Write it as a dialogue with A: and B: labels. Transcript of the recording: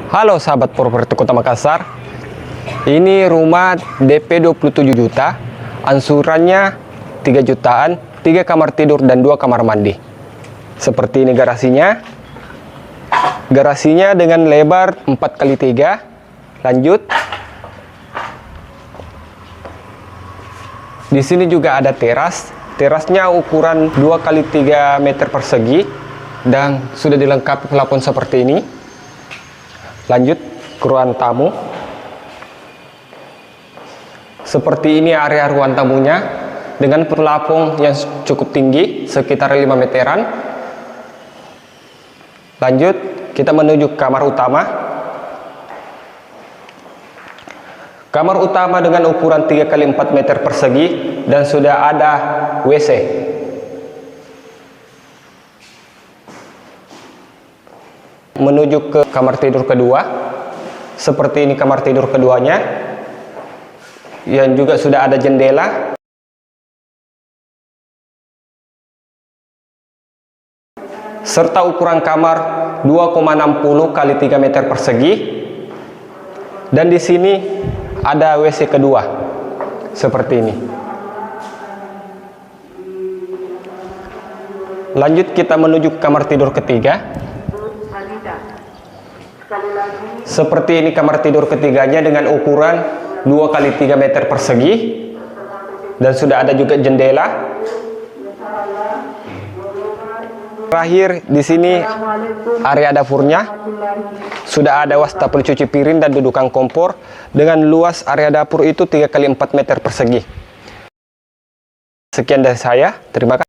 A: Halo sahabat properti Kota Makassar. Ini rumah DP 27 juta, angsurannya 3 jutaan, 3 kamar tidur dan 2 kamar mandi. Seperti ini garasinya. Garasinya dengan lebar 4x3. Lanjut. Di sini juga ada teras. Terasnya ukuran 2x3 meter persegi dan sudah dilengkapi plafon seperti ini. Lanjut ke ruang tamu. Seperti ini area ruang tamunya dengan plafon yang cukup tinggi sekitar 5 meteran. Lanjut kita menuju kamar utama. Kamar utama dengan ukuran 3x4 meter persegi dan sudah ada WC. Menuju ke kamar tidur kedua. Seperti ini kamar tidur keduanya, yang juga sudah ada jendela. Serta ukuran kamar 2,60 x 3 meter persegi. Dan di sini ada WC kedua. Seperti ini. Lanjut kita menuju ke kamar tidur ketiga. Seperti ini kamar tidur ketiganya dengan ukuran 2x3 meter persegi dan sudah ada juga jendela. Terakhir di sini area dapurnya sudah ada wastafel cuci piring dan dudukan kompor dengan luas area dapur itu 3x4 meter persegi. Sekian dari saya, terima kasih.